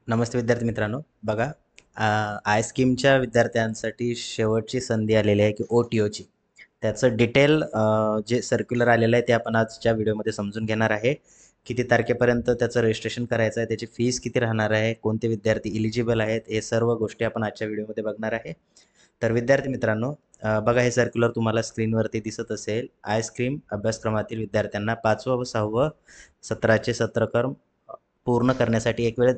नमस्ते विद्यार्थी मित्रांनो. बघा, आय स्कीमच्या विद्यार्थ्यांसाठी शेवटची संधी आलेली आहे की OTOची. त्याचं डिटेल जे सर्क्युलर आलेलं आहे ते आपण आजच्या व्हिडिओमध्ये समजून घेणार आहे. किती तारखेपर्यंत त्याचं रजिस्ट्रेशन करायचं आहे, त्याची फीस किती राहणार आहे, कोणते विद्यार्थी इलिजिबल आहेत, हे सर्व गोष्टी आपण आजच्या व्हिडिओमध्ये बघणार आहे. तर विद्यार्थी मित्रांनो, बघा हे सर्क्युलर तुम्हाला स्क्रीनवरती दिसत असेल. आय स्कीम अभ्यासक्रमातील विद्यार्थ्यांना 5व व 6व सत्राचे सत्रक्रम पूर्ण करण्यासाठी एक वेळ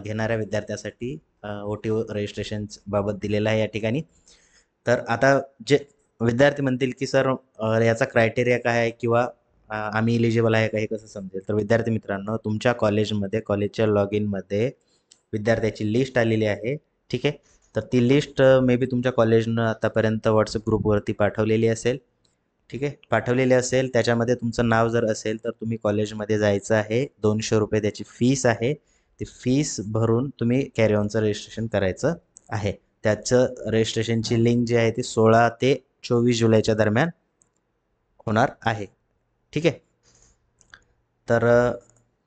घेणाऱ्या विद्यार्थ्यासाठी OTO रजिस्ट्रेशन बाबत दिलेलं आहे या ठिकाणी. तर आता जे विद्यार्थी म्हणतील की सर याचा क्रायटेरिया काय आहे किंवा आम्ही इलिजिबल आहे का, हे कसं समजेल? तर विद्यार्थी मित्रांनो, तुमच्या कॉलेजमध्ये कॉलेजच्या लॉग इनमध्ये विद्यार्थ्याची लिस्ट आलेली आहे. ठीक आहे. तर ती लिस्ट मे बी तुमच्या कॉलेजनं आतापर्यंत व्हॉट्सअप ग्रुपवरती पाठवलेली असेल. ठीक आहे, पाठवलेली असेल. त्याच्यामध्ये तुमचं नाव जर असेल तर तुम्ही कॉलेजमध्ये जायचं आहे. 200 रुपये त्याची फीस आहे. ती फीस भरून तुम्ही कॅरी ऑनचं रजिस्ट्रेशन करायचं आहे. त्याचं रजिस्ट्रेशनची लिंक जी आहे ती 16 ते 24 जुलैच्या दरम्यान होणार आहे. ठीक आहे. तर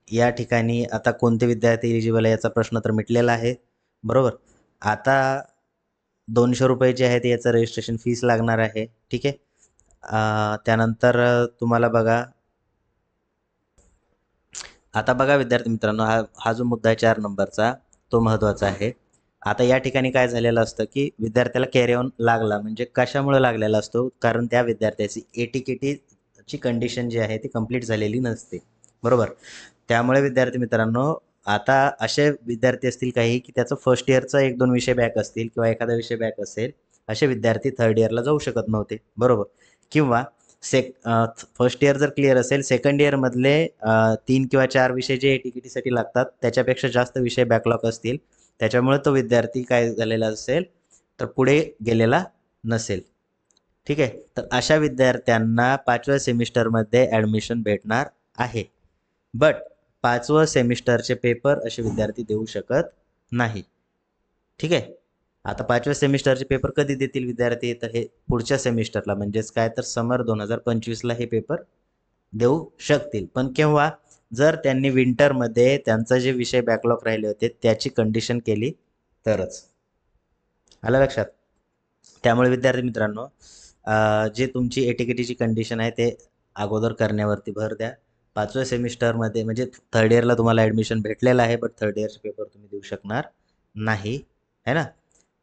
या ठिकाणी आता कोणते विद्यार्थी एलिजिबल आहे याचा प्रश्न तर मिटलेला आहे, बरोबर. आता 200 रुपये जे आहे ते याचं रजिस्ट्रेशन फीस लागणार आहे. ठीक आहे. त्यानंतर तुम्हाला बघा, आता बघा विद्यार्थी मित्रांनो, हा हा जो मुद्दा आहे 4 नंबरचा, तो महत्त्वाचा आहे. आता या ठिकाणी काय झालेलं असतं की विद्यार्थ्याला कॅरी ऑन लागला म्हणजे कशामुळे लागलेला असतो? कारण त्या विद्यार्थ्याची ATKTची कंडिशन जी आहे ती कंप्लीट झालेली नसते, बरोबर. त्यामुळे विद्यार्थी मित्रांनो, आता असे विद्यार्थी असतील काही की त्याचं फर्स्ट इयरचा 1-2 विषय बॅक असतील किंवा एखादा विषय बॅक असेल. असे विद्यार्थी थर्ड इयरला जाऊ शकत नव्हते, बरोबर. किंवा फर्स्ट इयर जर क्लिअर असेल, सेकंड इयरमधले 3 किंवा 4 विषय जे ATKTसाठी लागतात त्याच्यापेक्षा जास्त विषय बॅकलॉग असतील. त्याच्यामुळे तो विद्यार्थी काय झालेला असेल, तर पुढे गेलेला नसेल. ठीक आहे. तर अशा विद्यार्थ्यांना 5व्या सेमिस्टरमध्ये ॲडमिशन भेटणार आहे. बट 5वं सेमिस्टरचे पेपर असे विद्यार्थी देऊ शकत नाही. ठीक आहे. आता 5व्या सेमिस्टरचे पेपर कधी देतील विद्यार्थी? तर हे पुढच्या सेमिस्टरला, म्हणजेच काय, तर समर 2025ला हे पेपर देऊ शकतील. पण केव्हा? जर त्यांनी विंटरमध्ये त्यांचा जे विषय बॅकलॉग राहिले होते त्याची कंडिशन केली तरच. आलं लक्षात? त्यामुळे विद्यार्थी मित्रांनो, जे तुमची ATKTची कंडिशन आहे ते अगोदर करण्यावरती भर द्या. 5व्या सेमिस्टरमध्ये म्हणजे थर्ड इयरला तुम्हाला ॲडमिशन भेटलेलं आहे, बट थर्ड इयरचे पेपर तुम्ही देऊ शकणार नाही, है ना.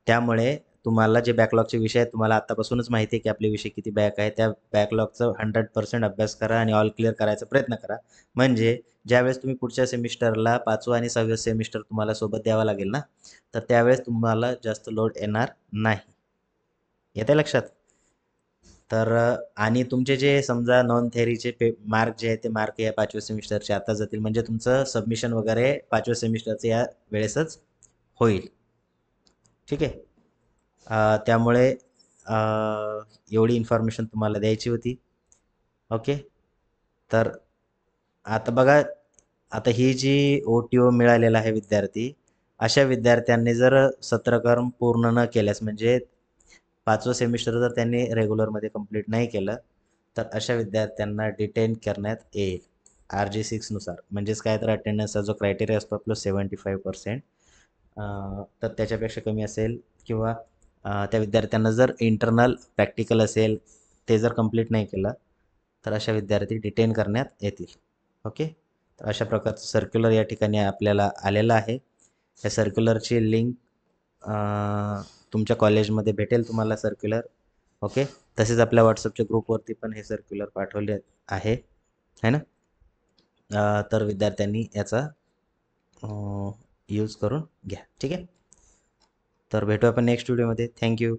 त्यामुळे तुम्हाला जे बॅकलॉगचे विषय आहेत, तुम्हाला आत्तापासूनच माहिती आहे की आपले विषय किती बॅक आहे. त्या बॅकलॉगचं 100% अभ्यास करा आणि ऑल क्लिअर करायचा प्रयत्न करा. म्हणजे ज्यावेळेस तुम्ही पुढच्या सेमिस्टरला 5वं आणि 6वं सेमिस्टर तुम्हाला सोबत द्यावं लागेल ना, तर त्यावेळेस तुम्हाला जास्त लोड येणार नाही. येते लक्षात? तर आणि तुमचे जे समजा नॉन थेअरीचे मार्क जे आहेत ते मार्क या 5व्या सेमिस्टरचे आता जातील. म्हणजे तुमचं सबमिशन वगैरे 5व्या सेमिस्टरचं या वेळेसच होईल. ठीक आहे. त्यामुळे एवढी इन्फॉर्मेशन तुम्हाला द्यायची होती. ओके. तर आता बघा, आता ही जी OTO मिळालेला आहे विद्यार्थी, अशा विद्यार्थ्यांनी जर सत्रक्रम पूर्ण न केल्यास, म्हणजे 5वं सेमिस्टर जर त्यांनी रेग्युलरमध्ये कंप्लीट नाही केलं, तर अशा विद्यार्थ्यांना डिटेन करण्यात येईल RG6नुसार. म्हणजेच काय, तर अटेंडन्सचा जो क्रायटेरिया असतो आपला 75%, तर त्याच्यापेक्षा कमी असेल किंवा त्या विद्यार्थ्यांना जर इंटरनल प्रॅक्टिकल असेल ते जर कंप्लीट नाही केलं, तर अशा विद्यार्थी डिटेन करण्यात येतील. ओके. तर अशा प्रकारचं सर्क्युलर या ठिकाणी आपल्याला आलेलं आहे. या सर्क्युलरची लिंक तुमच्या कॉलेजमध्ये भेटेल तुम्हाला सर्क्युलर. ओके. तसेच आपल्या व्हॉट्सअपच्या ग्रुपवरती पण हे सर्क्युलर पाठवले आहे ना. तर विद्यार्थ्यांनी याचा यूज करून घ्या. ठीक आहे. तर भेटू आपण नेक्स्ट व्हिडिओमध्ये. थँक्यू.